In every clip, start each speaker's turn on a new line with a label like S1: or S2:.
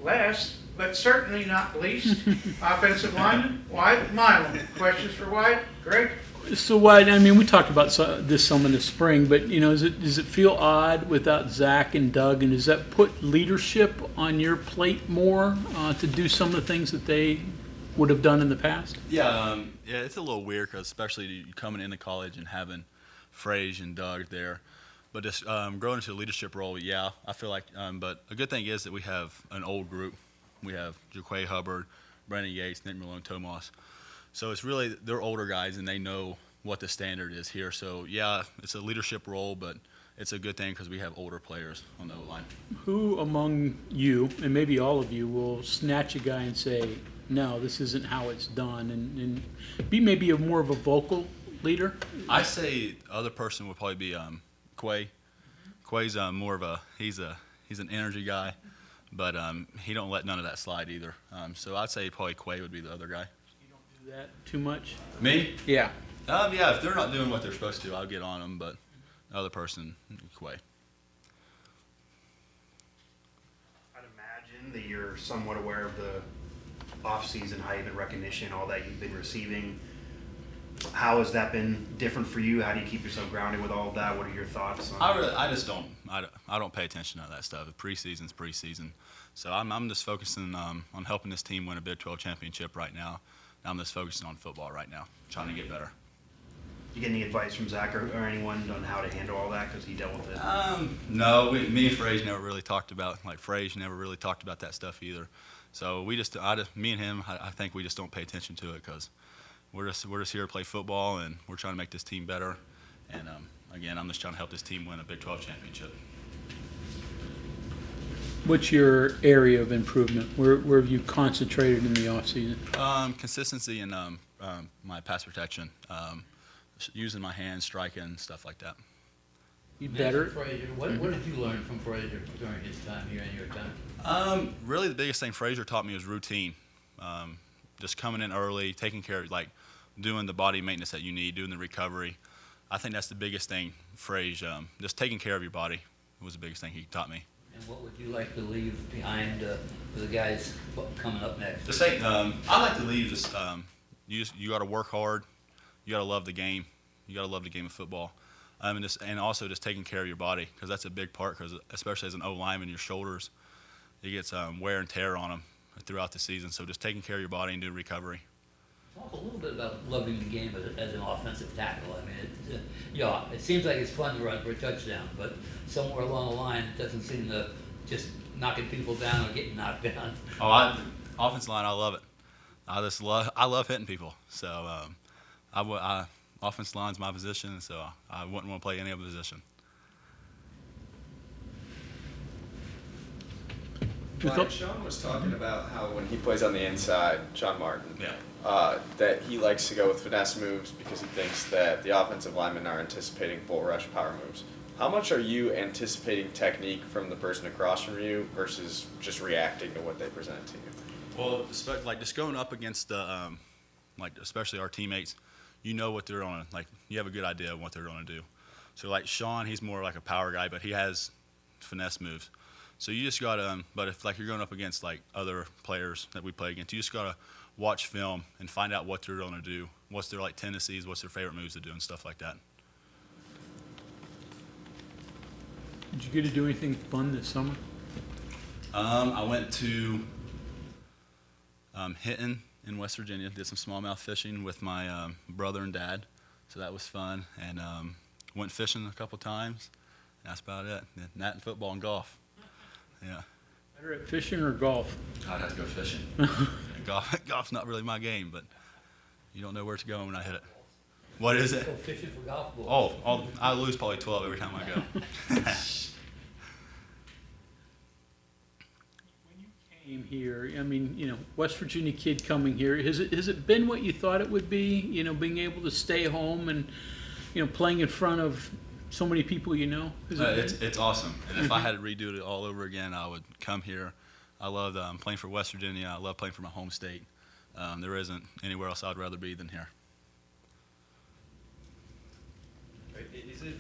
S1: last, but certainly not least, offensive lineman Wyatt Milum. Questions for Wyatt? Greg?
S2: So Wyatt, I mean, we talked about this some in the spring, but does it feel odd without Zach and Doug, and does that put leadership on your plate more to do some of the things that they would have done in the past?
S3: Yeah, it's a little weird, because especially coming into college and having Frage and Doug there. But just growing into a leadership role, yeah, I feel like. But a good thing is that we have an old group. We have Jaquay Hubbard, Brandon Yates, Nick Malone, Tomas. So it's really, they're older guys, and they know what the standard is here. So, yeah, it's a leadership role, but it's a good thing because we have older players on the O-line.
S2: Who among you, and maybe all of you, will snatch a guy and say, no, this isn't how it's done, and be maybe more of a vocal leader?
S3: I say the other person would probably be Quay. Quay's more of he's an energy guy, but he don't let none of that slide either. So I'd say probably Quay would be the other guy.
S2: That too much?
S3: Me?
S2: Yeah.
S3: Yeah, if they're not doing what they're supposed to, I'll get on them, but the other person, Quay.
S4: I'd imagine that you're somewhat aware of the off-season hype and recognition, all that you've been receiving. How has that been different for you? How do you keep yourself grounded with all of that? What are your thoughts on
S3: I just don't. I don't pay attention to that stuff. Preseason's preseason, so I'm just focusing on helping this team win a Big 12 championship right now. I'm just focusing on football right now, trying to get better.
S4: You get any advice from Zach or anyone on how to handle all that, because he dealt with it?
S3: No, me and Frage never really talked about that stuff either. So me and him, I think we just don't pay attention to it, because we're just here to play football, and we're trying to make this team better. And again, I'm just trying to help this team win a Big 12 championship.
S2: What's your area of improvement? Where have you concentrated in the offseason?
S3: Consistency in my pass protection, using my hands, striking, stuff like that.
S2: You better.
S5: Frazier, what did you learn from Frazier during his time here and your time?
S3: Really, the biggest thing Frazier taught me was routine. Just coming in early, taking care of, doing the body maintenance that you need, doing the recovery. I think that's the biggest thing, Frazier. Just taking care of your body was the biggest thing he taught me.
S5: And what would you like to leave behind for the guys coming up next?
S3: Just say, I like to leave this. You got to work hard. You got to love the game. You got to love the game of football, and also just taking care of your body, because that's a big part. Because especially as an O lineman, your shoulders, it gets wear and tear on them throughout the season. So just taking care of your body and doing recovery.
S5: Talk a little bit about loving the game as an offensive tackle. I mean, it seems like it's fun to run for a touchdown, but somewhere along the line, it doesn't seem to just knocking people down or getting knocked down.
S3: Offensive line, I love it. I love hitting people. So offensive line's my position, so I wouldn't want to play any other position.
S6: Sean was talking about how when he plays on the inside, Sean Martin,
S3: Yeah.
S6: That he likes to go with finesse moves because he thinks that the offensive linemen are anticipating bull rush power moves. How much are you anticipating technique from the person across from you versus just reacting to what they present to you?
S3: Well, just going up against the, especially our teammates, you know what they're going to, you have a good idea of what they're going to do. So Sean, he's more like a power guy, but he has finesse moves. So you just got to, but if you're going up against other players that we play against, you just got to watch film and find out what they're going to do. What's their tendencies, what's their favorite moves to do, and stuff like that.
S2: Did you get to do anything fun this summer?
S3: I went to Hinton in West Virginia, did some smallmouth fishing with my brother and dad, so that was fun. And went fishing a couple times. That's about it. That and football and golf. Yeah.
S2: Better at fishing or golf?
S3: I'd have to go fishing. Golf's not really my game, but you don't know where to go when I hit it. What is it?
S5: Go fishing for golf balls.
S3: I lose probably 12 every time I go.
S2: When you came here, I mean, West Virginia kid coming here, has it been what you thought it would be? Being able to stay home and, playing in front of so many people
S3: It's awesome. And if I had to redo it all over again, I would come here. I love playing for West Virginia. I love playing for my home state. There isn't anywhere else I'd rather be than here.
S7: Is it,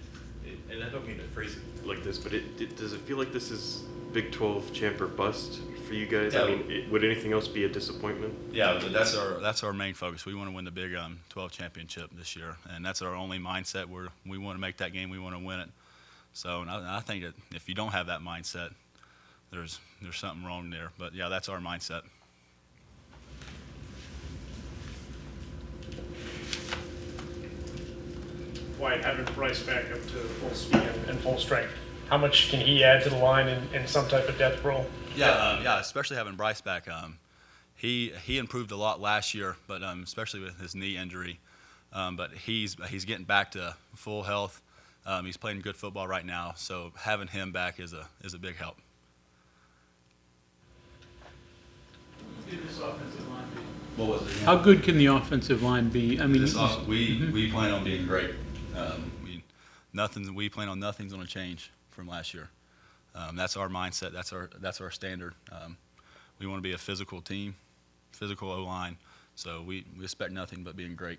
S7: and I don't mean to phrase it like this, but does it feel like this is Big 12 champ or bust for
S8: for you guys?
S3: Yeah.
S8: I mean, would anything else be a disappointment?
S3: Yeah, but that's our main focus. We want to win the Big 12 championship this year, and that's our only mindset. We want to make that game. We want to win it. So and I think that if you don't have that mindset, there's something wrong there. But yeah, that's our mindset.
S9: Wyatt, having Bryce back up to full speed and full strength, how much can he add to the line in some type of depth role?
S3: Yeah, especially having Bryce back. He improved a lot last year, but especially with his knee injury. But he's getting back to full health. He's playing good football right now, so having him back is a big help. What was it?
S2: How good can the offensive line be? I mean,
S3: We plan on being great. We plan on nothing's going to change from last year. That's our mindset. That's our standard. We want to be a physical team, physical O-line. So we expect nothing but being great.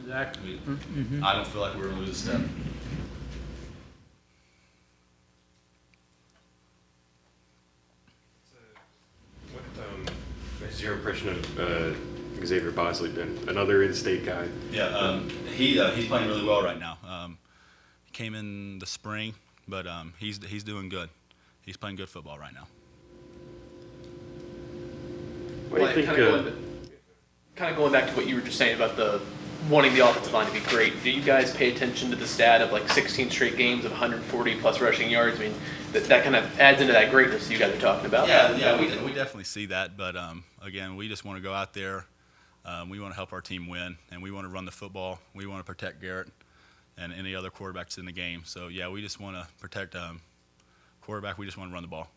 S2: Exactly.
S3: I don't feel like we're going to lose a step.
S8: What has your impression of Xavier Bosley been? Another in-state guy.
S3: Yeah, he's playing really well right now. He came in the spring, but he's doing good. He's playing good football right now.
S8: What do you think?
S10: Kind of going back to what you were just saying about the wanting the offensive line to be great. Do you guys pay attention to the stat of like 16 straight games of 140 plus rushing yards? I mean, that kind of adds into that greatness you guys are talking about.
S3: Yeah, we definitely see that. But again, we just want to go out there. We want to help our team win, and we want to run the football. We want to protect Garrett and any other quarterbacks in the game. So yeah, we just want to protect quarterback. We just want to run the ball.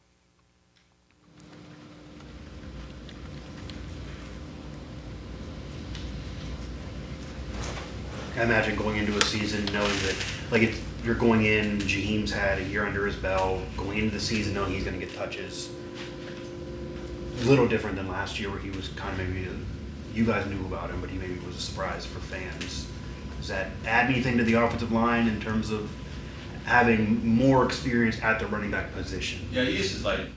S4: I imagine going into a season knowing that, like, you're going in, Jaheim's had a year under his belt, going into the season knowing he's going to get touches. A little different than last year where he was kind of maybe, you guys knew about him, but he maybe was a surprise for fans. Does that add anything to the offensive line in terms of having more experience at the running back position?
S3: Yeah, you just like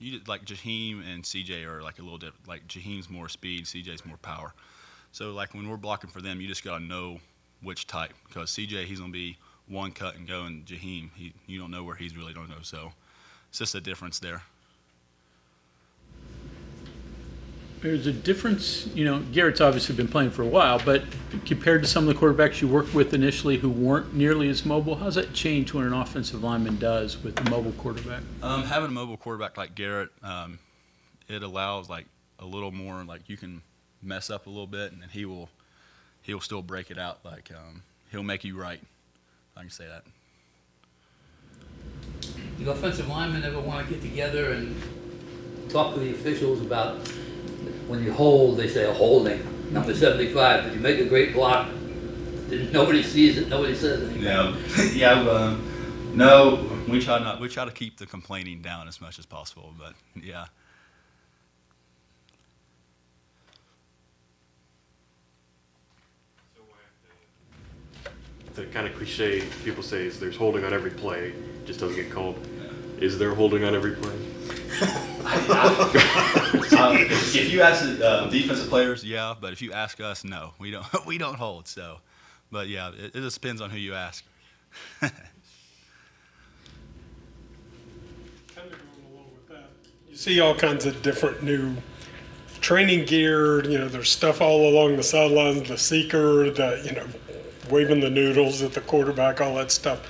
S3: Jaheim and CJ are like a little different. Like Jaheim's more speed, CJ's more power. So like when we're blocking for them, you just gotta know which type, because CJ, he's gonna be one cut and go, and Jaheim, you don't know where he's really gonna go. So it's just a difference there.
S2: there's a difference. You know, Garrett's obviously been playing for a while, but compared to some of the quarterbacks you worked with initially who weren't nearly as mobile, how's that change when an offensive lineman does with a mobile quarterback?
S3: Having a mobile quarterback like Garrett, it allows like a little more, like you can mess up a little bit and he'll still break it out. Like he'll make you right. I can say that.
S5: The offensive linemen ever want to get together and talk to the officials about when you hold, they say a holding, number 75, but you make a great block, then nobody sees it, nobody says anything.
S3: Yeah, no, we try to keep the complaining down as much as possible, but yeah.
S8: The kind of cliche people say is there's holding on every play, just doesn't get called. Is there holding on every play?
S3: If you ask defensive players, yeah, but if you ask us, no, we don't hold. So, but yeah, it just depends on who you ask.
S9: Kind of going along with that. You see all kinds of different new training gear. You know, there's stuff all along the sidelines, the seeker, waving the noodles at the quarterback, all that stuff.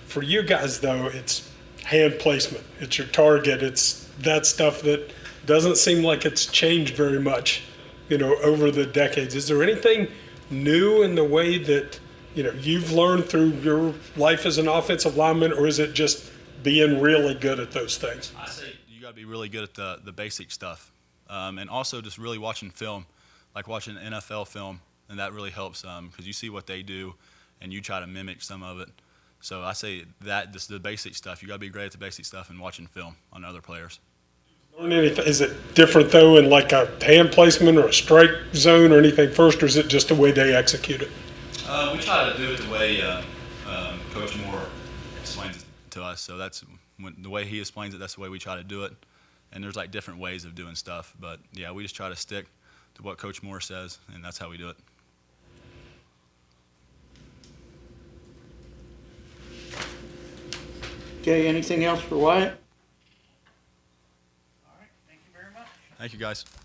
S9: For you guys, though, it's hand placement. It's your target. It's that stuff that doesn't seem like it's changed very much, over the decades. Is there anything new in the way that, you've learned through your life as an offensive lineman, or is it just being really good at those things?
S3: I say you got to be really good at the basic stuff, and also just really watching film, like watching NFL film, and that really helps because you see what they do, and you try to mimic some of it. So I say that just the basic stuff. You got to be great at the basic stuff and watching film on other players.
S9: Learn anything? Is it different though in like a hand placement or a strike zone or anything first, or is it just the way they execute it?
S3: We try to do it the way Coach Moore explains it to us. So the way he explains it, that's the way we try to do it. And there's like different ways of doing stuff, but yeah, we just try to stick to what Coach Moore says, and that's how we do it.
S2: Okay, anything else for Wyatt?
S1: All right, thank you very much.
S3: Thank you, guys.